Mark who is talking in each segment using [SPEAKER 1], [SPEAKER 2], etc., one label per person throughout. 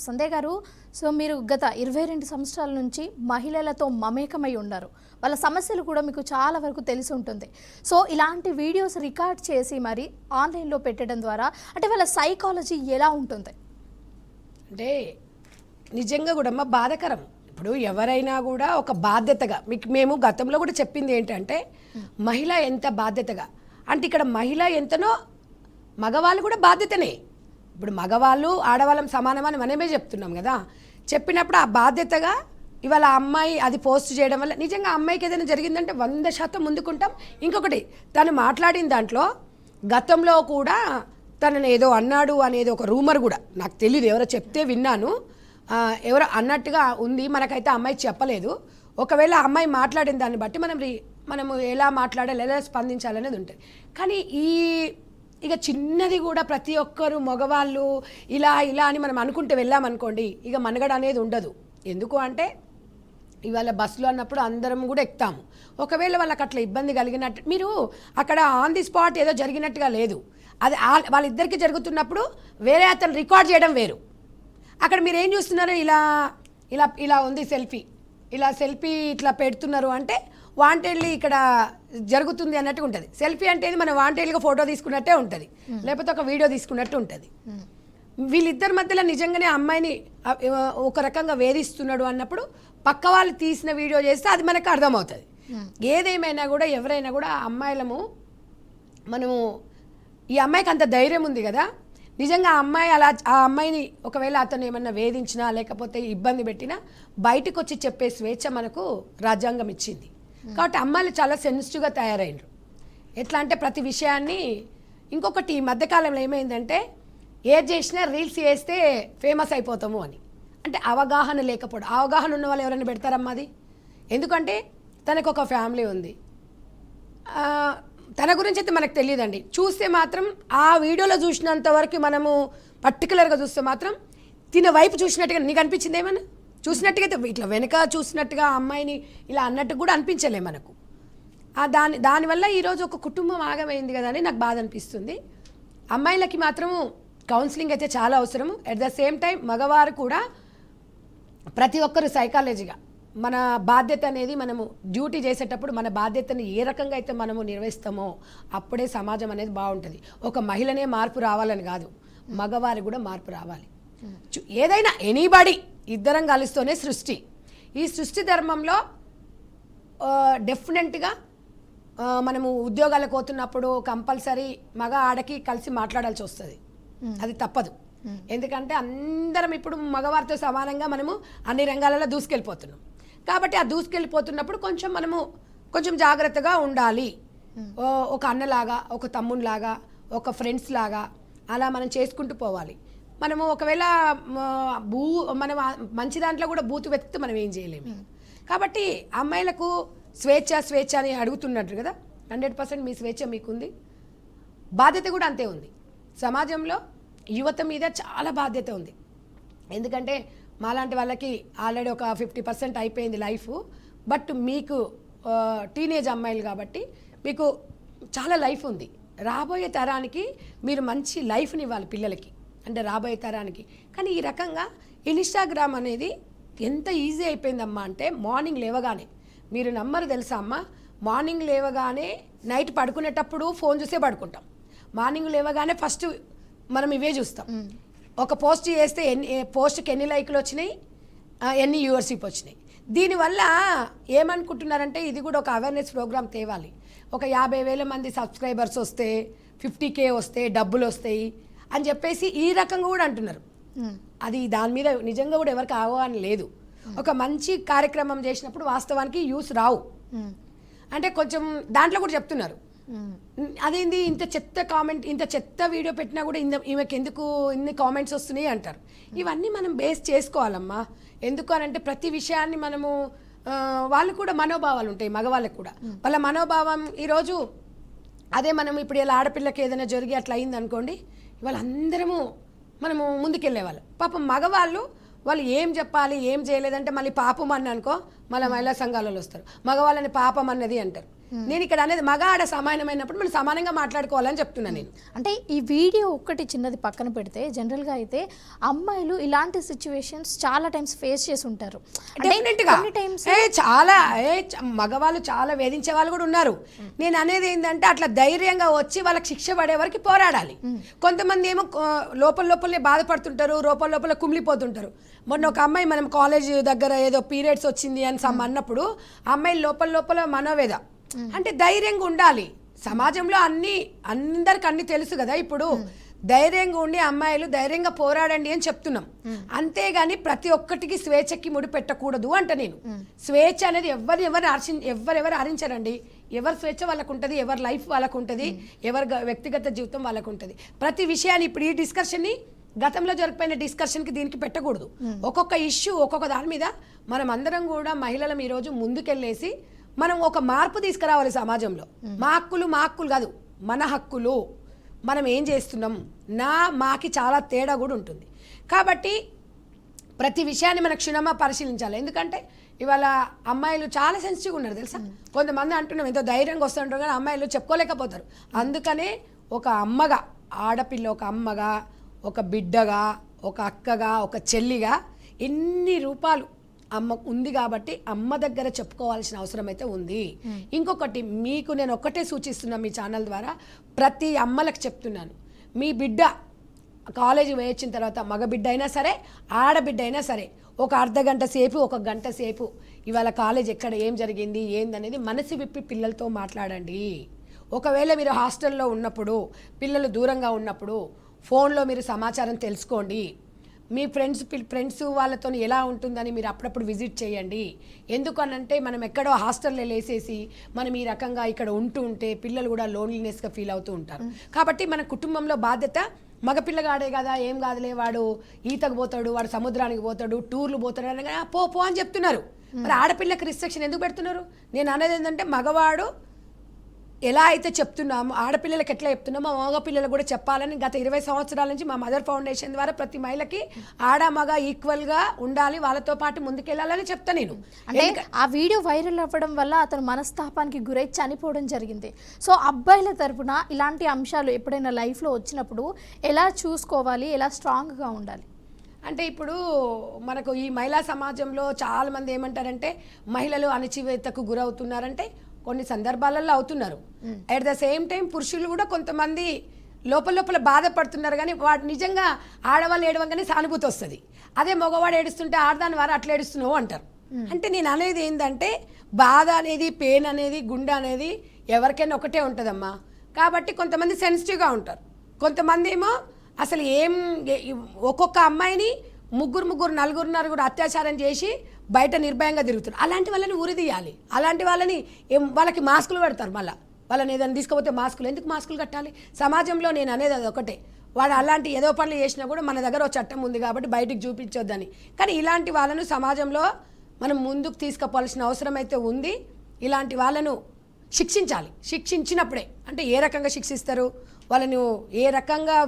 [SPEAKER 1] సంధ్య గారు, మీరు గత 22 సంవత్సరాల నుంచి మహిళలతో మమేకమై ఉన్నారు. వాళ్ళ సమస్యలు కూడా మీకు చాలా వరకు తెలిసి ఉంటుంది. ఇలాంటి వీడియోస్ రికార్డ్ చేసి మరి ఆన్లైన్లో పెట్టడం ద్వారా అంటే వాళ్ళ సైకాలజీ ఎలా ఉంటుంది?
[SPEAKER 2] అంటే నిజంగా కూడా అమ్మ బాధకరం. ఇప్పుడు ఎవరైనా కూడా ఒక బాధ్యతగా మేము గతంలో కూడా చెప్పింది ఏంటంటే మహిళ ఎంత బాధ్యతగా అంటే ఇక్కడ మహిళ ఎంతనో మగవాళ్ళు కూడా బాధ్యతనే. ఇప్పుడు మగవాళ్ళు ఆడవాళ్ళం సమానమని మనమే చెప్తున్నాం కదా. చెప్పినప్పుడు ఆ బాధ్యతగా ఇవాళ అమ్మాయి అది పోస్ట్ చేయడం వల్ల నిజంగా అమ్మాయికి ఏదైనా జరిగిందంటే 100% ముందుకుంటాం. ఇంకొకటి తను మాట్లాడిన దాంట్లో గతంలో కూడా తనని ఏదో అన్నాడు అనేది ఒక రూమర్ కూడా నాకు తెలియదు, ఎవరో చెప్తే విన్నాను, ఎవరో అన్నట్టుగా ఉంది. మనకైతే అమ్మాయి చెప్పలేదు. ఒకవేళ అమ్మాయి మాట్లాడిన దాన్ని బట్టి మనము ఎలా మాట్లాడాలి, ఎలా స్పందించాలనేది ఉంటుంది. కానీ ఇక చిన్నది కూడా ప్రతి ఒక్కరు మగవాళ్ళు ఇలా అని మనం అనుకుంటూ వెళ్ళామనుకోండి, ఇక మనగడ అనేది ఉండదు. ఎందుకు అంటే ఇవాళ బస్సులో అన్నప్పుడు అందరం కూడా ఎక్కుతాము. ఒకవేళ వాళ్ళకి అట్లా ఇబ్బంది కలిగినట్టు మీరు అక్కడ ఆన్ ది స్పాట్ ఏదో జరిగినట్టుగా లేదు, అది వాళ్ళిద్దరికి జరుగుతున్నప్పుడు వేరే అతను రికార్డ్ చేయడం వేరు. అక్కడ మీరు ఏం చూస్తున్నారు, ఇలా ఉంది సెల్ఫీ, ఇలా సెల్ఫీ ఇట్లా పెడుతున్నారు అంటే వాంటెడ్లీ ఇక్కడ జరుగుతుంది అన్నట్టు ఉంటుంది. సెల్ఫీ అంటే మనం వాంటెడ్లీగా ఫోటో తీసుకున్నట్టే ఉంటుంది, లేకపోతే ఒక వీడియో తీసుకున్నట్టు ఉంటుంది. వీళ్ళిద్దరి మధ్యలో నిజంగానే అమ్మాయిని ఒక రకంగా వేధిస్తున్నాడు అన్నప్పుడు పక్క వాళ్ళు తీసిన వీడియో చేస్తే అది మనకు అర్థమవుతుంది. ఏదేమైనా కూడా ఎవరైనా కూడా మనము ఈ అమ్మాయికి అంత ధైర్యం ఉంది కదా, నిజంగా ఆ అమ్మాయిని ఒకవేళ అతను ఏమన్నా వేధించినా లేకపోతే ఇబ్బంది పెట్టినా బయటకు వచ్చి చెప్పే స్వేచ్ఛ మనకు రాజ్యాంగం ఇచ్చింది. కాబట్టి అమ్మాయిలు చాలా సెన్సిటివ్గా తయారైనరు. ఎట్లా అంటే ప్రతి విషయాన్ని ఇంకొకటి ఈ మధ్యకాలంలో ఏమైందంటే ఏది చేసినా రీల్స్ చేస్తే ఫేమస్ అయిపోతాము అని, అంటే అవగాహన లేకపోవడం. అవగాహన ఉన్న వాళ్ళు ఎవరైనా పెడతారమ్మా అది? ఎందుకంటే తనకు ఒక ఫ్యామిలీ ఉంది, తన గురించి అయితే మనకు తెలియదండి. చూస్తే మాత్రం ఆ వీడియోలో చూసినంత వరకు మనము పర్టికులర్గా చూస్తే మాత్రం తిన వైపు చూసినట్టుగా నీకు అనిపించింది ఏమన్నా? చూసినట్టుగా అయితే ఇట్లా వెనక చూసినట్టుగా అమ్మాయిని ఇలా అన్నట్టు కూడా అనిపించలే మనకు. దానివల్ల ఈరోజు ఒక కుటుంబం ఆగమైంది కదా అని నాకు బాధ అనిపిస్తుంది. అమ్మాయిలకి మాత్రము కౌన్సిలింగ్ అయితే చాలా అవసరము. అట్ ద సేమ్ టైం మగవారు కూడా ప్రతి ఒక్కరు సైకాలజీగా మన బాధ్యత అనేది మనము డ్యూటీ చేసేటప్పుడు మన బాధ్యతని ఏ రకంగా అయితే మనము నిర్వహిస్తామో అప్పుడే సమాజం అనేది బాగుంటుంది. ఒక మహిళనే మార్పు రావాలని కాదు, మగవారికి కూడా మార్పు రావాలి. ఏదైనా ఎనీబడి ఇద్దరం కలుస్తూనే సృష్టి. ఈ సృష్టి ధర్మంలో డెఫినెట్గా మనము ఉద్యోగాలకు పోతున్నప్పుడు కంపల్సరీ మగ ఆడకి కలిసి మాట్లాడాల్సి వస్తుంది, అది తప్పదు. ఎందుకంటే అందరం ఇప్పుడు మగవారితో సమానంగా మనము అన్ని రంగాలలో దూసుకెళ్ళిపోతున్నాం. కాబట్టి ఆ దూసుకెళ్ళిపోతున్నప్పుడు కొంచెం జాగ్రత్తగా ఉండాలి. ఒక అన్నలాగా, ఒక తమ్మునిలాగా, ఒక ఫ్రెండ్స్ లాగా అలా మనం చేసుకుంటూ పోవాలి. మనము ఒకవేళ మనం మంచి దాంట్లో కూడా బూతు వెతికితే మనం ఏం చేయలేము. కాబట్టి అమ్మాయిలకు స్వేచ్ఛ అని అడుగుతున్నట్టు కదా, 100% మీ స్వేచ్ఛ మీకుంది, బాధ్యత కూడా అంతే ఉంది. సమాజంలో యువత మీద చాలా బాధ్యత ఉంది. ఎందుకంటే మాలాంటి వాళ్ళకి ఆల్రెడీ ఒక 50% అయిపోయింది లైఫ్. బట్ మీకు టీనేజ్ అమ్మాయిలు కాబట్టి మీకు చాలా లైఫ్ ఉంది. రాబోయే తరానికి మీరు మంచి లైఫ్ని ఇవ్వాలి పిల్లలకి, అంటే రాబోయే తరానికి. కానీ ఈ రకంగా ఇన్స్టాగ్రామ్ అనేది ఎంత ఈజీ అయిపోయిందమ్మా అంటే మార్నింగ్ లేవగానే, మీరు నమ్మరు తెలుసా అమ్మ, మార్నింగ్ లేవగానే నైట్ పడుకునేటప్పుడు ఫోన్ చూసే పడుకుంటాం. మార్నింగ్ లేవగానే ఫస్ట్ మనం ఇవే చూస్తాం. ఒక పోస్ట్ చేస్తే పోస్ట్కి ఎన్ని లైకులు వచ్చినాయి, ఎన్ని వ్యూవర్షిప్ వచ్చినాయి. దీనివల్ల ఏమనుకుంటున్నారంటే ఇది కూడా ఒక అవేర్నెస్ ప్రోగ్రామ్ తేవాలి. ఒక 50,000 మంది సబ్స్క్రైబర్స్ వస్తే 50K వస్తే డబ్బులు వస్తాయి అని చెప్పేసి ఈ రకంగా కూడా అంటున్నారు. అది దాని మీద నిజంగా కూడా ఎవరికి అవగాహన లేదు. ఒక మంచి కార్యక్రమం చేసినప్పుడు వాస్తవానికి యూస్ రావు. అంటే కొంచెం దాంట్లో కూడా చెప్తున్నారు, అదేంది ఇంత చెత్త వీడియో పెట్టినా కూడా ఈమెకి ఎందుకు ఇన్ని కామెంట్స్ వస్తున్నాయి అంటారు. ఇవన్నీ మనం బేస్ చేసుకోవాలమ్మా. ఎందుకు అని అంటే ప్రతి విషయాన్ని మనము వాళ్ళు కూడా మనోభావాలు ఉంటాయి, మగవాళ్ళకి కూడా వాళ్ళ మనోభావం. ఈరోజు అదే మనం ఇప్పుడు ఇలా ఆడపిల్లకి ఏదైనా జరిగి అట్లా అయింది అనుకోండి, ఇవాళ అందరము మనము ముందుకెళ్ళేవాళ్ళం. పాపం మగవాళ్ళు ఏం చెప్పాలి, ఏం చేయలేదంటే మళ్ళీ పాపం అని అనుకో, మళ్ళీ మహిళా సంఘాలలో వస్తారు, మగవాళ్ళని పాపం అన్నది అంటారు. నేను ఇక్కడ అనేది మగ ఆడ సమానమైనప్పుడు మనం సమానంగా మాట్లాడుకోవాలని చెప్తున్నాను నేను.
[SPEAKER 1] అంటే ఈ వీడియో ఒక్కటి చిన్నది పక్కన పెడితే జనరల్గా అయితే అమ్మాయిలు ఇలాంటి సిచ్యువేషన్స్ చాలా టైమ్స్ ఫేస్ చేసి ఉంటారు.
[SPEAKER 2] డెఫినెట్గా చాలా మగవాళ్ళు చాలా వేధించే వాళ్ళు కూడా ఉన్నారు. నేను అనేది ఏంటంటే అట్లా ధైర్యంగా వచ్చి వాళ్ళకి శిక్ష పడే వరకు పోరాడాలి. కొంతమంది ఏమో లోపలే బాధపడుతుంటారు, లోపల కుమిలిపోతుంటారు. మొన్న ఒక అమ్మాయి మనం కాలేజ్ దగ్గర ఏదో పీరియడ్స్ వచ్చింది అని అన్నప్పుడు అమ్మాయి లోపల మనోవేద అంటే ధైర్యంగా ఉండాలి. సమాజంలో అందరికి అన్ని తెలుసు కదా. ఇప్పుడు ధైర్యంగా ఉండి అమ్మాయిలు ధైర్యంగా పోరాడండి అని చెప్తున్నాం. అంతేగాని ప్రతి ఒక్కటికి స్వేచ్ఛకి ముడి పెట్టకూడదు అంట నేను. స్వేచ్ఛ అనేది ఎవరెవరు హరించారండి. ఎవరి స్వేచ్ఛ వాళ్ళకు ఉంటుంది, ఎవరి లైఫ్ వాళ్ళకు ఉంటుంది, ఎవరి వ్యక్తిగత జీవితం వాళ్ళకు ఉంటుంది. ప్రతి విషయాన్ని ఇప్పుడు ఈ డిస్కషన్ని గతంలో జరిగిపోయిన డిస్కషన్కి దీనికి పెట్టకూడదు. ఒక్కొక్క ఇష్యూ ఒక్కొక్క దాని మీద మనం అందరం కూడా మహిళలం ఈరోజు ముందుకెళ్ళేసి మనం ఒక మార్పు తీసుకురావాలి సమాజంలో. మా హక్కులు కాదు, మన హక్కులు, మనం ఏం చేస్తున్నాం, మాకి చాలా తేడా కూడా ఉంటుంది. కాబట్టి ప్రతి విషయాన్ని మనం క్షుణ్ణంగా పరిశీలించాలి. ఎందుకంటే ఇవాళ అమ్మాయిలు చాలా సెన్సిటివ్గా ఉన్నారు తెలుసా. కొంతమంది అంటున్నాం ఎంతో ధైర్యంగా వస్తుంటారు కానీ అమ్మాయిలు చెప్పుకోలేకపోతారు. అందుకనే ఒక అమ్మగా, ఆడపిల్ల ఒక అమ్మగా, ఒక బిడ్డగా, ఒక అక్కగా, ఒక చెల్లిగా ఎన్ని రూపాలు అమ్మ ఉంది కాబట్టి అమ్మ దగ్గర చెప్పుకోవాల్సిన అవసరం అయితే ఉంది. ఇంకొకటి మీకు నేను ఒక్కటే సూచిస్తున్నా మీ ఛానల్ ద్వారా, ప్రతి అమ్మలకు చెప్తున్నాను, మీ బిడ్డ కాలేజీ వేయించిన తర్వాత మగ బిడ్డ అయినా సరే ఆడబిడ్డ అయినా సరే ఒక అర్ధగంట సేపు, ఒక గంట సేపు ఇవాళ కాలేజ్ ఎక్కడ ఏం జరిగింది ఏందనేది మనసు విప్పి పిల్లలతో మాట్లాడండి. ఒకవేళ మీరు హాస్టల్లో ఉన్నప్పుడు, పిల్లలు దూరంగా ఉన్నప్పుడు ఫోన్లో మీరు సమాచారం తెలుసుకోండి. మీ ఫ్రెండ్స్ వాళ్ళతో ఎలా ఉంటుందని మీరు అప్పుడప్పుడు విజిట్ చేయండి. ఎందుకనంటే మనం ఎక్కడో హాస్టల్లో లేసేసి మనం ఈ రకంగా ఇక్కడ ఉంటే పిల్లలు కూడా లోన్లీనెస్గా ఫీల్ అవుతూ ఉంటారు. కాబట్టి మన కుటుంబంలో బాధ్యత, మగపిల్లగాడే కదా ఏం కాదులే, వాడు ఈతకు పోతాడు, వాడు సముద్రానికి పోతాడు, టూర్లు పోతాడు అనగా పో అని చెప్తున్నారు. మరి ఆడపిల్లకి రిస్ట్రిక్షన్ ఎందుకు పెడుతున్నారు? నేను అనేది ఏంటంటే మగవాడు ఎలా అయితే చెప్తున్నామో ఆడపిల్లలకి ఎట్లా చెప్తున్నామో మగపిల్లలకు కూడా చెప్పాలని గత 20 సంవత్సరాల నుంచి మా మదర్ ఫౌండేషన్ ద్వారా ప్రతి మహిళకి ఆడ మగ ఈక్వల్గా ఉండాలి, వాళ్ళతో పాటు ముందుకెళ్ళాలని చెప్తా నేను.
[SPEAKER 1] అంటే ఆ వీడియో వైరల్ అవ్వడం వల్ల అతను మనస్తాపానికి గురై చనిపోవడం జరిగింది. సో అబ్బాయిల తరపున ఇలాంటి అంశాలు ఎప్పుడైనా లైఫ్లో వచ్చినప్పుడు ఎలా చూసుకోవాలి, ఎలా స్ట్రాంగ్గా ఉండాలి?
[SPEAKER 2] అంటే ఇప్పుడు మనకు ఈ మహిళా సమాజంలో చాలామంది ఏమంటారంటే మహిళలు అణచివేతకు గురవుతున్నారంటే కొన్ని సందర్భాలలో అవుతున్నారు. అట్ ద సేమ్ టైం పురుషులు కూడా కొంతమంది లోపల బాధపడుతున్నారు. కానీ వాడు నిజంగా ఆడవాళ్ళు ఏడవంగానే సానుభూతి వస్తుంది. అదే మగవాడు ఏడుస్తుంటే ఆడదాని వారు అట్లా ఏడుస్తున్నావు అంటారు. అంటే నేను అనేది ఏంటంటే బాధ అనేది, పెయిన్ అనేది, గుండె అనేది ఎవరికైనా ఒకటే ఉంటుందమ్మా. కాబట్టి కొంతమంది సెన్సిటివ్గా ఉంటారు, కొంతమంది ఏమో అసలు ఒక్కొక్క అమ్మాయిని ముగ్గురు నలుగురు అత్యాచారం చేసి బయట నిర్భయంగా తిరుగుతారు. అలాంటి వాళ్ళని ఉరిదీయాలి. అలాంటి వాళ్ళని వాళ్ళకి మాస్కులు పెడతారు. మళ్ళీ వాళ్ళని ఏదైనా తీసుకుపోతే మాస్కులు ఎందుకు మాస్కులు కట్టాలి? సమాజంలో నేను అనేది అది ఒకటే, వాడు అలాంటి ఏదో పనులు చేసినా కూడా మన దగ్గర ఒక చట్టం ఉంది కాబట్టి బయటికి చూపించొద్దని. కానీ ఇలాంటి వాళ్ళను సమాజంలో మనం ముందుకు తీసుకుపోవాల్సిన అవసరం అయితే ఉంది. ఇలాంటి వాళ్ళను శిక్షించాలి. శిక్షించినప్పుడే అంటే ఏ రకంగా శిక్షిస్తారు వాళ్ళను,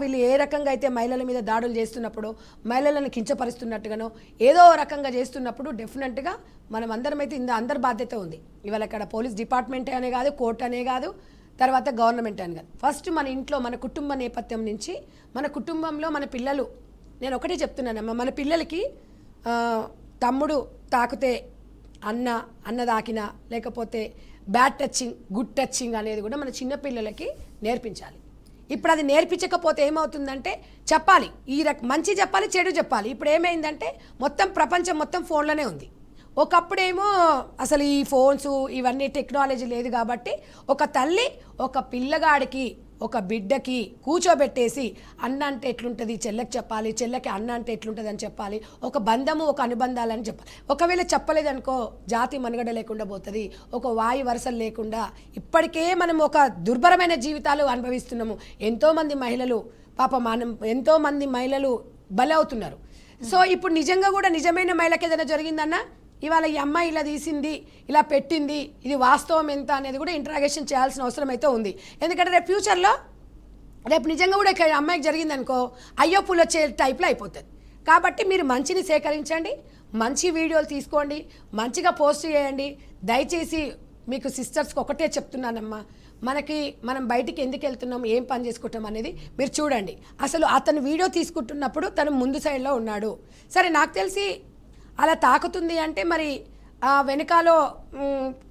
[SPEAKER 2] వీళ్ళు ఏ రకంగా అయితే మహిళల మీద దాడులు చేస్తున్నప్పుడు, మహిళలను కించపరుస్తున్నట్టుగానో ఏదో రకంగా చేస్తున్నప్పుడు డెఫినెట్గా మనం అందరం అయితే అందరి బాధ్యత ఉంది. ఇవాళ ఇక్కడ పోలీస్ డిపార్ట్మెంటే అనే కాదు, కోర్టు అనే కాదు, తర్వాత గవర్నమెంట్ అని కాదు. ఫస్ట్ మన ఇంట్లో మన కుటుంబ నేపథ్యం నుంచి, మన కుటుంబంలో మన పిల్లలు, నేను ఒకటే చెప్తున్నానమ్మా, మన పిల్లలకి తమ్ముడు తాకితే అన్న తాకినా, లేకపోతే బ్యాడ్ టచింగ్, గుడ్ టచింగ్ అనేది కూడా మన చిన్నపిల్లలకి నేర్పించాలి. ఇప్పుడు అది నేర్పించకపోతే ఏమవుతుందంటే చెప్పాలి, మంచి చెప్పాలి, చెడు చెప్పాలి. ఇప్పుడు ఏమైందంటే మొత్తం ప్రపంచం మొత్తం ఫోన్లోనే ఉంది. ఒకప్పుడేమో అసలు ఈ ఫోన్స్ ఇవన్నీ టెక్నాలజీ లేదు కాబట్టి ఒక తల్లి ఒక పిల్లగాడికి, ఒక బిడ్డకి కూర్చోబెట్టేసి అన్న అంటే ఎట్లుంటుంది చెల్లెకి చెప్పాలి, చెల్లెకి అన్న అంటే ఎట్లుంటుంది అని చెప్పాలి, ఒక బంధము ఒక అనుబంధాలని చెప్పాలి. ఒకవేళ చెప్పలేదనుకో జాతి మనుగడ లేకుండా పోతుంది, ఒక వాయు వరుసలు లేకుండా. ఇప్పటికే మనం ఒక దుర్భరమైన జీవితాలు అనుభవిస్తున్నాము. ఎంతోమంది మహిళలు ఎంతోమంది మహిళలు బలవుతున్నారు. సో ఇప్పుడు నిజంగా కూడా నిజమైన మహిళకి ఏదైనా జరిగిందన్నా ఇవాళ ఈ అమ్మాయి ఇలా తీసింది, ఇలా పెట్టింది, ఇది వాస్తవం ఎంత అనేది కూడా ఇంట్రాగేషన్ చేయాల్సిన అవసరం అయితే ఉంది. ఎందుకంటే రేపు ఫ్యూచర్లో నిజంగా కూడా ఇక్కడ అమ్మాయికి జరిగిందనుకో అయ్యో పుల్ వచ్చే టైప్లో అయిపోతుంది. కాబట్టి మీరు మంచిని సేకరించండి, మంచి వీడియోలు తీసుకోండి, మంచిగా పోస్ట్ చేయండి. దయచేసి మీకు సిస్టర్స్కి ఒకటే చెప్తున్నానమ్మా, మనం బయటికి ఎందుకు వెళ్తున్నాం, ఏం పని చేసుకుంటాం అనేది మీరు చూడండి. అసలు అతను వీడియో తీసుకుంటున్నప్పుడు తను ముందు సైడ్లో ఉన్నాడు. సరే, నాకు తెలిసి అలా తాకుతుంది అంటే మరి వెనకాలో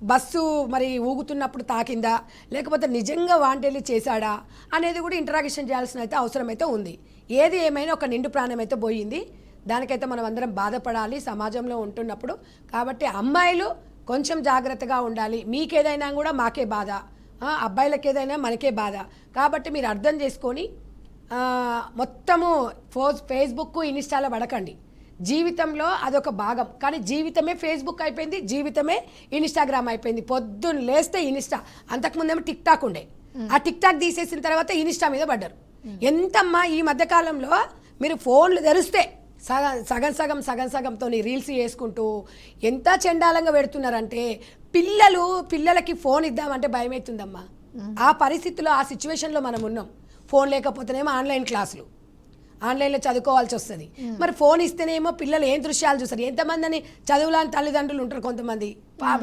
[SPEAKER 2] బస్సు మరి ఊగుతున్నప్పుడు తాకిందా, లేకపోతే నిజంగా వాంటెళ్ళి చేశాడా అనేది కూడా ఇంటరాగేషన్ చేయాల్సిన అయితే అవసరం అయితే ఉంది. ఏది ఏమైనా ఒక నిండు ప్రాణం అయితే పోయింది. దానికైతే మనం అందరం బాధపడాలి సమాజంలో ఉంటున్నప్పుడు. కాబట్టి అమ్మాయిలు కొంచెం జాగ్రత్తగా ఉండాలి. మీకేదైనా కూడా మాకే బాధ, అబ్బాయిలకి ఏదైనా మనకే బాధ. కాబట్టి మీరు అర్థం చేసుకొని మొత్తము ఫేస్బుక్ ఇన్స్టాలో పడకండి. జీవితంలో అదొక భాగం, కానీ జీవితమే ఫేస్బుక్ అయిపోయింది, జీవితమే ఇన్స్టాగ్రామ్ అయిపోయింది. పొద్దున్న లేస్తే ఇన్స్టా, అంతకుముందేమో టిక్ టాక్ ఉండే, ఆ టిక్ టాక్ తీసేసిన తర్వాత ఇన్స్టా మీద పడ్డారు. ఎంతమ్మా ఈ మధ్యకాలంలో మీరు ఫోన్లు తెరిస్తే సగంతో రీల్స్ చేసుకుంటూ ఎంత చండాలంగా పెడుతున్నారంటే పిల్లలకి ఫోన్ ఇద్దామంటే భయం అవుతుందమ్మా. ఆ పరిస్థితిలో, ఆ సిచ్యువేషన్లో మనం ఉన్నాం. ఫోన్ లేకపోతేనేమో ఆన్లైన్ క్లాసులు, ఆన్లైన్లో చదువుకోవాల్సి వస్తుంది. మరి ఫోన్ ఇస్తేనేమో పిల్లలు ఏం దృశ్యాలు చూస్తారు. ఎంతమంది అని చదువులాని తల్లిదండ్రులు ఉంటారు. కొంతమంది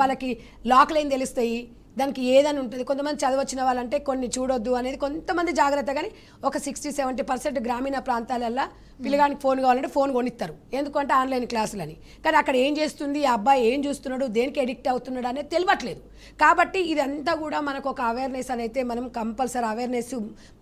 [SPEAKER 2] వాళ్ళకి లాక్లు ఏం తెలుస్తాయి, దానికి ఏదని ఉంటుంది. కొంతమంది చదవచ్చిన వాళ్ళంటే కొన్ని చూడొద్దు అనేది కొంతమంది జాగ్రత్త. కానీ ఒక 60-70% గ్రామీణ ప్రాంతాలల్లో పిల్లగానికి ఫోన్ కావాలంటే ఫోన్ కొనిస్తారు. ఎందుకంటే ఆన్లైన్ క్లాసులని. కానీ అక్కడ ఏం చేస్తుంది, ఆ అబ్బాయి ఏం చూస్తున్నాడు, దేనికి ఎడిక్ట్ అవుతున్నాడు అనేది తెలియట్లేదు. కాబట్టి ఇదంతా కూడా మనకు ఒక అవేర్నెస్ అనేది మనం కంపల్సరీ అవేర్నెస్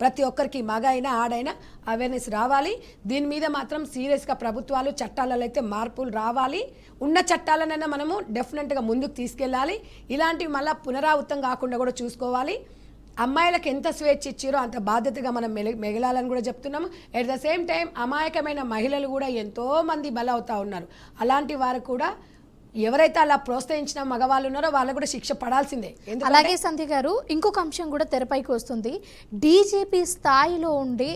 [SPEAKER 2] ప్రతి ఒక్కరికి, మగ అయినా ఆడైనా అవేర్నెస్ రావాలి. దీని మీద మాత్రం సీరియస్గా ప్రభుత్వాలు చట్టాలలో అయితే మార్పులు రావాలి. ఉన్న చట్టాలనైనా మనము డెఫినెట్గా ముందుకు తీసుకెళ్ళాలి. ఇలాంటివి మళ్ళీ పునరావృతం కాకుండా కూడా చూసుకోవాలి. అమ్మాయిలకు ఎంత స్వేచ్ఛ ఇచ్చారో అంత బాధ్యతగా మనం మెగలాలని కూడా చెప్తున్నాము. ఎట్ ద సేమ్ టైం అమాయకమైన మహిళలు కూడా ఎంతోమంది బలవుతూ ఉన్నారు. అలాంటి వారు కూడా ఎవరైతే అలా ప్రోత్సహించిన మగవాళ్ళు ఉన్నారో వాళ్ళకు కూడా శిక్ష పడాల్సిందే.
[SPEAKER 1] అలాగే సంధ్య గారు, ఇంకొక అంశం కూడా తెరపైకి వస్తుంది. డీజీపీ స్థాయిలో ఉండి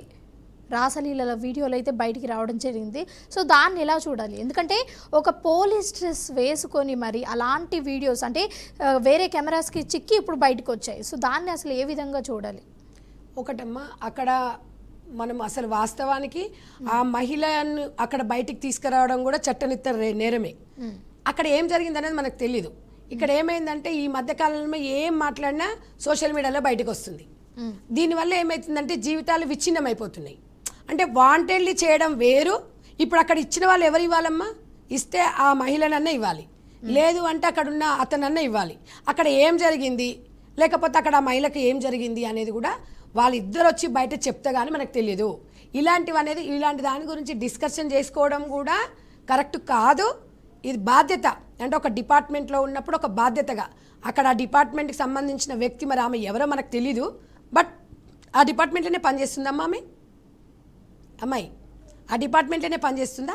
[SPEAKER 1] రాసలీలల వీడియోలు అయితే బయటికి రావడం జరిగింది. సో దాన్ని ఎలా చూడాలి? ఎందుకంటే ఒక పోలీస్ డ్రెస్ వేసుకొని మరి అలాంటి వీడియోస్ అంటే వేరే కెమెరాస్కి చిక్కి ఇప్పుడు బయటకు వచ్చాయి. సో దాన్ని అసలు ఏ విధంగా చూడాలి?
[SPEAKER 2] ఒకటమ్మా, అక్కడ మనం అసలు వాస్తవానికి ఆ మహిళను అక్కడ బయటికి తీసుకురావడం కూడా చట్టనిత్త నేరమే. అక్కడ ఏం జరిగింది అనేది మనకు తెలీదు. ఇక్కడ ఏమైందంటే ఈ మధ్యకాలంలో ఏం మాట్లాడినా సోషల్ మీడియాలో బయటకు వస్తుంది. దీనివల్ల ఏమవుతుందంటే జీవితాలు విచ్ఛిన్నం అయిపోతున్నాయి. అంటే వాంటెడ్లీ చేయడం వేరు. ఇప్పుడు అక్కడ ఇచ్చిన వాళ్ళు ఎవరు ఇవ్వాలమ్మా? ఇస్తే ఆ మహిళనన్నా ఇవ్వాలి, లేదు అంటే అక్కడ ఉన్న అతనన్నా ఇవ్వాలి. అక్కడ ఏం జరిగింది, లేకపోతే అక్కడ ఆ మహిళకి ఏం జరిగింది అనేది కూడా వాళ్ళిద్దరు వచ్చి బయట చెప్తే కానీ మనకు తెలియదు. ఇలాంటి దాని గురించి డిస్కషన్ చేసుకోవడం కూడా కరెక్ట్ కాదు. ఇది బాధ్యత. అంటే ఒక డిపార్ట్మెంట్లో ఉన్నప్పుడు ఒక బాధ్యతగా అక్కడ ఆ డిపార్ట్మెంట్కి సంబంధించిన వ్యక్తి, మరి ఆమె ఎవరో మనకు తెలీదు, బట్ ఆ డిపార్ట్మెంట్లోనే పనిచేస్తుందమ్మా అమ్మాయి ఆ డిపార్ట్మెంట్లోనే పనిచేస్తుందా?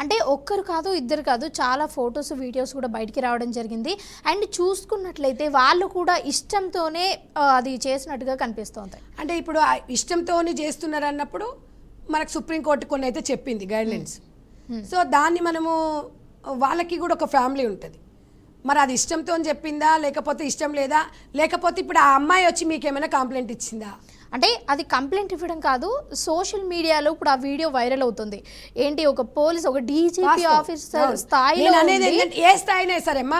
[SPEAKER 1] అంటే ఒక్కరు కాదు, ఇద్దరు కాదు, చాలా ఫొటోస్ వీడియోస్ కూడా బయటికి రావడం జరిగింది. అండ్ చూసుకున్నట్లయితే వాళ్ళు కూడా ఇష్టంతోనే అది చేసినట్టుగా కనిపిస్తుంది.
[SPEAKER 2] అంటే ఇప్పుడు ఇష్టంతోనే చేస్తున్నారు అన్నప్పుడు మనకు సుప్రీంకోర్టు కొన్ని అయితే చెప్పింది గైడ్లైన్స్. సో దాన్ని మనము, వాళ్ళకి కూడా ఒక ఫ్యామిలీ ఉంటుంది. మరి అది ఇష్టంతో చెప్పిందా, లేకపోతే ఇష్టం లేదా, లేకపోతే ఇప్పుడు ఆ అమ్మాయి వచ్చి మీకు ఏమైనా కంప్లైంట్ ఇచ్చిందా?
[SPEAKER 1] అంటే అది కంప్లైంట్ ఇవ్వడం కాదు, సోషల్ మీడియాలో ఇప్పుడు ఆ వీడియో వైరల్ అవుతుంది. ఏంటి, ఒక పోలీస్, ఒక డీజీపీ ఆఫీసర్ స్థాయిలో
[SPEAKER 2] అనేది ఏంటంటే, ఏ స్థాయినా సరే అమ్మా,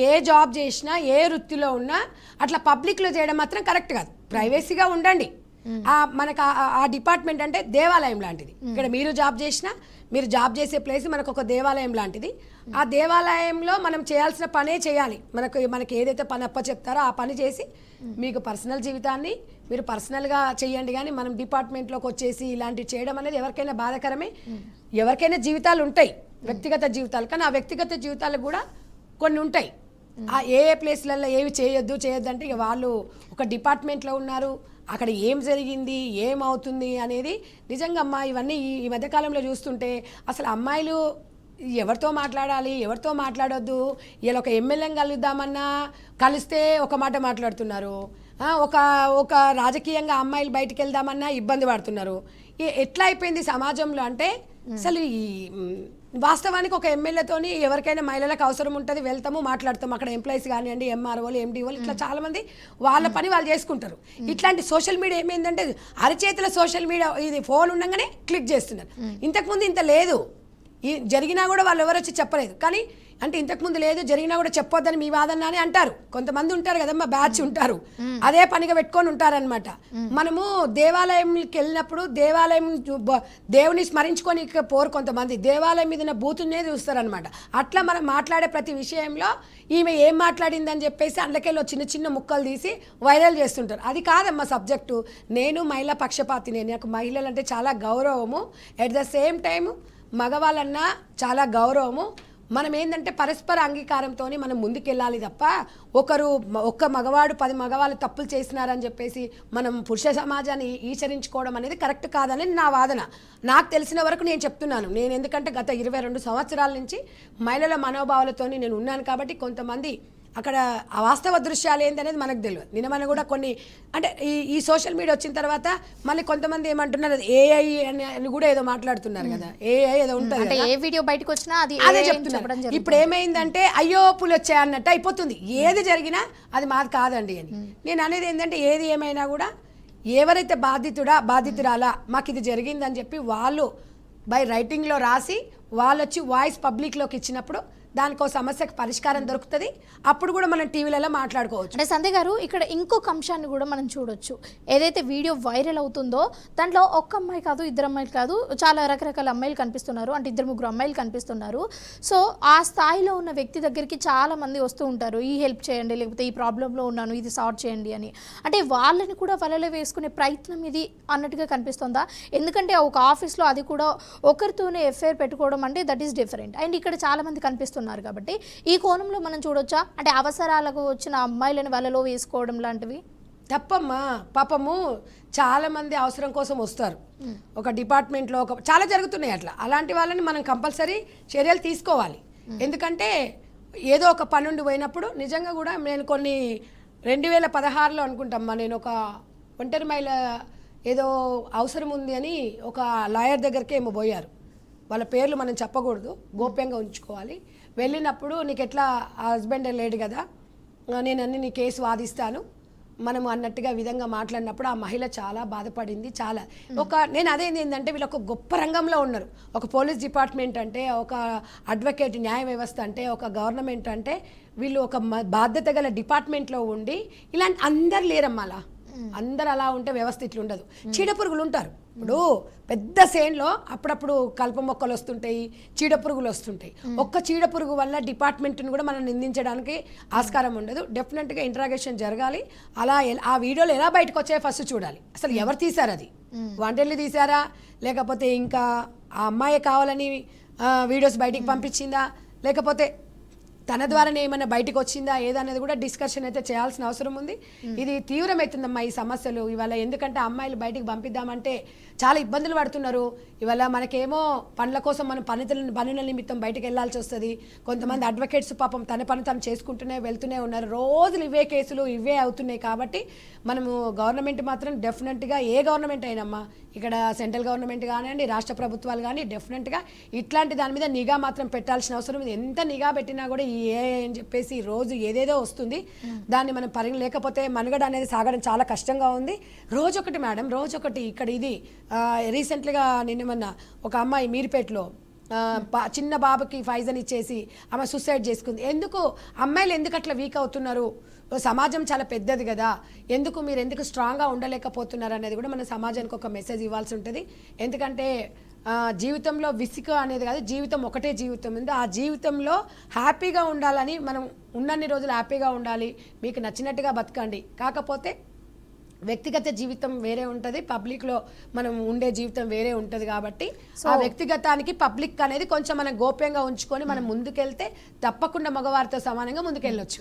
[SPEAKER 2] ఏ జాబ్ చేసినా, ఏ వృత్తిలో ఉన్నా అట్లా పబ్లిక్లో చేయడం మాత్రం కరెక్ట్ కాదు. ప్రైవసీగా ఉండండి. మనకు ఆ డిపార్ట్మెంట్ అంటే దేవాలయం లాంటిది. ఇక్కడ మీరు జాబ్ చేసే ప్లేస్ మనకు ఒక దేవాలయం లాంటిది. ఆ దేవాలయంలో మనం చేయాల్సిన పనే చేయాలి. మనకి ఏదైతే పని అప్ప చెప్తారో ఆ పని చేసి మీకు పర్సనల్ జీవితాన్ని మీరు పర్సనల్గా చేయండి. కానీ మనం డిపార్ట్మెంట్లోకి వచ్చేసి ఇలాంటివి చేయడం అనేది ఎవరికైనా బాధాకరమే. ఎవరికైనా జీవితాలు ఉంటాయి, వ్యక్తిగత జీవితాలు. కానీ ఆ వ్యక్తిగత జీవితాలు కూడా కొన్ని ఉంటాయి. ఏ ప్లేస్లలో ఏవి చేయొద్దు అంటే ఇక వాళ్ళు ఒక డిపార్ట్మెంట్లో ఉన్నారు, అక్కడ ఏం జరిగింది, ఏమవుతుంది అనేది నిజంగా అమ్మా ఇవన్నీ ఈ మధ్యకాలంలో చూస్తుంటే అసలు అమ్మాయిలు ఎవరితో మాట్లాడాలి, ఎవరితో మాట్లాడొద్దు, ఇలా ఒక ఎమ్మెల్యేని కలుద్దామన్నా కలిస్తే ఒక మాట మాట్లాడుతున్నారు, ఒక రాజకీయంగా అమ్మాయిలు బయటికి వెళ్దామన్నా ఇబ్బంది పడుతున్నారు. ఎట్లా అయిపోయింది సమాజంలో అంటే అసలు ఈ వాస్తవానికి ఒక ఎమ్మెల్యేతోని ఎవరికైనా మహిళలకు అవసరం ఉంటుంది, వెళ్తాము, మాట్లాడతాము. అక్కడ ఎంప్లాయీస్ కానివ్వండి, ఎంఆర్ఓలు, ఎండిఓలు, ఇట్లా చాలామంది వాళ్ళ పని వాళ్ళు చేసుకుంటారు. ఇట్లాంటి సోషల్ మీడియా ఏమైందంటే అరచేతుల సోషల్ మీడియా, ఇది ఫోన్ ఉండగానే క్లిక్ చేస్తున్నారు. ఇంతకుముందు ఇంత లేదు, జరిగినా కూడా వాళ్ళు ఎవరు వచ్చి చెప్పలేదు. కానీ అంటే ఇంతకుముందు లేదు జరిగినా కూడా చెప్పొద్దని మీ వాదన అని అంటారు. కొంతమంది ఉంటారు కదమ్మా, బ్యాచ్ ఉంటారు, అదే పనిగా పెట్టుకొని ఉంటారనమాట. మనము దేవాలయంకి వెళ్ళినప్పుడు దేవాలయం దేవుని స్మరించుకొని పోరు, కొంతమంది దేవాలయం మీద బూతునే చూస్తారనమాట. అట్లా మనం మాట్లాడే ప్రతి విషయంలో ఈమె ఏం మాట్లాడిందని చెప్పేసి అందులోకెళ్ళి చిన్న చిన్న ముక్కలు తీసి వైరల్ చేస్తుంటారు. అది కాదమ్మా సబ్జెక్టు. నేను మహిళా పక్షపాతిని, నాకు మహిళలు అంటే చాలా గౌరవము, ఎట్ ద సేమ్ టైం మగవాళ్ళన్నా చాలా గౌరవము. మనం ఏంటంటే పరస్పర అంగీకారంతో మనం ముందుకెళ్ళాలి తప్ప ఒక్క మగవాడు 10 మగవాళ్ళు తప్పులు చేసినారని చెప్పేసి మనం పురుష సమాజాన్ని ఈచరించుకోవడం అనేది కరెక్ట్ కాదని నా వాదన. నాకు తెలిసిన వరకు నేను చెప్తున్నాను. నేను ఎందుకంటే గత 22 సంవత్సరాల నుంచి మహిళల మనోభావాలతో నేను ఉన్నాను కాబట్టి కొంతమంది అక్కడ ఆ వాస్తవ దృశ్యాలు ఏంటనేది మనకు తెలియదు. నిన్న మనం కూడా కొన్ని అంటే ఈ సోషల్ మీడియా వచ్చిన తర్వాత మళ్ళీ కొంతమంది ఏమంటున్నారు, ఏఐ అని కూడా ఏదో మాట్లాడుతున్నారు కదా, ఏఐ ఏదో ఉంటుంది
[SPEAKER 1] అంటే ఏ వీడియో బయటకు వచ్చినా
[SPEAKER 2] అదే చెప్తున్నారు. ఇప్పుడు ఏమైందంటే అయ్యో పులు వచ్చాయి అన్నట్టు అయిపోతుంది. ఏది జరిగినా అది మాది కాదండి అని నేను అనేది ఏంటంటే, ఏది ఏమైనా కూడా ఎవరైతే బాధితురాలా మాకు ఇది జరిగిందని చెప్పి వాళ్ళు బై రైటింగ్లో రాసి వాళ్ళు వచ్చి వాయిస్ పబ్లిక్లోకి ఇచ్చినప్పుడు దానికో సమస్యకు పరిష్కారం దొరుకుతుంది. అప్పుడు కూడా మనం టీవీలలో మాట్లాడుకోవచ్చు.
[SPEAKER 1] అంటే సంధ్య గారు, ఇక్కడ ఇంకొక అంశాన్ని కూడా మనం చూడొచ్చు. ఏదైతే వీడియో వైరల్ అవుతుందో దాంట్లో ఒక్క అమ్మాయి కాదు, 2 అమ్మాయిలు కాదు, చాలా రకరకాల అమ్మాయిలు కనిపిస్తున్నారు. అంటే 2-3 అమ్మాయిలు కనిపిస్తున్నారు. సో ఆ స్థాయిలో ఉన్న వ్యక్తి దగ్గరికి చాలా మంది వస్తూ ఉంటారు, ఈ హెల్ప్ చేయండి, లేకపోతే ఈ ప్రాబ్లంలో ఉన్నాను, ఇది సాల్వ్ చేయండి అని. అంటే వాళ్ళని కూడా వలలో వేసుకునే ప్రయత్నం ఇది అన్నట్టుగా కనిపిస్తుందా? ఎందుకంటే ఒక ఆఫీస్లో అది కూడా ఒకరితోనే ఎఫ్ఐఆర్ పెట్టుకోవడం అంటే దట్ ఈస్ డిఫరెంట్. అండ్ ఇక్కడ చాలా మంది కనిపిస్తున్నారు కాబట్టి ఈ కోణంలో మనం చూడొచ్చా? అంటే అవసరాలకు వచ్చిన అమ్మాయిలను వలలో వేసుకోవడం లాంటివి
[SPEAKER 2] తప్పమ్మా. పాపము చాలా మంది అవసరం కోసం వస్తారు ఒక డిపార్ట్మెంట్లో, చాలా జరుగుతున్నాయి అట్లా. అలాంటి వాళ్ళని మనం కంపల్సరీ చర్యలు తీసుకోవాలి. ఎందుకంటే ఏదో ఒక పనుండి పోయినప్పుడు నిజంగా కూడా నేను కొన్ని 2016లో అనుకుంటామ్మా, నేను ఒక ఒంటరి మహిళ ఏదో అవసరం ఉంది అని ఒక లాయర్ దగ్గరికి ఏమో పోయారు. వాళ్ళ పేర్లు మనం చెప్పకూడదు, గోప్యంగా ఉంచుకోవాలి. వెళ్ళినప్పుడు నీకు ఎట్లా హస్బెండ్ లేడు కదా, నేను అన్ని నీ కేసు వాదిస్తాను మనము అన్నట్టుగా విధంగా మాట్లాడినప్పుడు ఆ మహిళ చాలా బాధపడింది. చాలా నేను అదేంది ఏంటంటే వీళ్ళు ఒక గొప్ప రంగంలో ఉన్నారు. ఒక పోలీస్ డిపార్ట్మెంట్ అంటే, ఒక అడ్వకేట్ న్యాయ వ్యవస్థ అంటే, ఒక గవర్నమెంట్ అంటే వీళ్ళు ఒక బాధ్యత గల డిపార్ట్మెంట్లో ఉండి ఇలాంటి అందరు లేరమ్మా. అందరు అలా ఉంటే వ్యవస్థ ఇట్లా ఉండదు. చీడపురుగులు ఉంటారు. ఇప్పుడు పెద్ద సేన్లో అప్పుడప్పుడు కలుపు మొక్కలు వస్తుంటాయి, చీడపురుగులు వస్తుంటాయి. ఒక్క చీడపురుగు వల్ల డిపార్ట్మెంట్ని కూడా మనం నిందించడానికి ఆస్కారం ఉండదు. డెఫినెట్గా ఇంట్రాగేషన్ జరగాలి. అలా ఆ వీడియోలు ఎలా బయటకు వచ్చాయో ఫస్ట్ చూడాలి. అసలు ఎవరు తీశారు, అది వంటల్ని తీశారా, లేకపోతే ఇంకా ఆ అమ్మాయి కావాలని వీడియోస్ బయటికి పంపించిందా, లేకపోతే తన ద్వారానే ఏమైనా బయటకు వచ్చిందా, ఏదనేది కూడా డిస్కషన్ అయితే చేయాల్సిన అవసరం ఉంది. ఇది తీవ్రమవుతుందమ్మా ఈ సమస్యలు ఇవాళ. ఎందుకంటే అమ్మాయిలు బయటికి పంపిద్దామంటే చాలా ఇబ్బందులు పడుతున్నారు. ఇవాళ మనకేమో పనుల కోసం మనం పనుల నిమిత్తం బయటకు వెళ్ళాల్సి వస్తుంది. కొంతమంది అడ్వకేట్స్ పాపం తన పని తను చేసుకుంటూనే వెళ్తూనే ఉన్నారు. రోజులు ఇవే కేసులు ఇవే అవుతున్నాయి. కాబట్టి మనము గవర్నమెంట్ మాత్రం డెఫినెట్గా, ఏ గవర్నమెంట్ అయినమ్మా, ఇక్కడ సెంట్రల్ గవర్నమెంట్ కానివ్వండి, రాష్ట్ర ప్రభుత్వాలు కానీ డెఫినెట్గా ఇట్లాంటి దాని మీద నిఘా మాత్రం పెట్టాల్సిన అవసరం ఉంది. ఎంత నిఘా పెట్టినా కూడా ఈ ఏఐ అని చెప్పేసి రోజు ఏదేదో వస్తుంది. దాన్ని మనం లేకపోతే మనుగడ అనేది సాగడం చాలా కష్టంగా ఉంది. రోజొకటి మేడం, రోజొకటి. ఇక్కడ ఇది రీసెంట్గా నిన్న ఒక అమ్మాయి మీర్పేటలో చిన్న బాబుకి ఫైజన్ ఇచ్చేసి ఆమె సూసైడ్ చేసుకుంది. ఎందుకు అమ్మాయిలు ఎందుకు అట్లా వీక్ అవుతున్నారు? సమాజం చాలా పెద్దది కదా, మీరు ఎందుకు స్ట్రాంగ్గా ఉండలేకపోతున్నారు అనేది కూడా మన సమాజానికి ఒక మెసేజ్ ఇవ్వాల్సి ఉంటుంది. ఎందుకంటే జీవితంలో విసుగు అనేది కాదు, జీవితం ఒకటే జీవితం ఉంది. ఆ జీవితంలో హ్యాపీగా ఉండాలని, మనం ఉన్నన్ని రోజులు హ్యాపీగా ఉండాలి, మీకు నచ్చినట్టుగా బతకండి. కాకపోతే వ్యక్తిగత జీవితం వేరే ఉంటుంది, పబ్లిక్లో మనం ఉండే జీవితం వేరే ఉంటుంది. కాబట్టి ఆ వ్యక్తిగతానికి పబ్లిక్ అనేది కొంచెం మనం గోప్యంగా ఉంచుకొని మనం ముందుకెళ్తే తప్పకుండా మగవారితో సమానంగా ముందుకెళ్ళొచ్చు.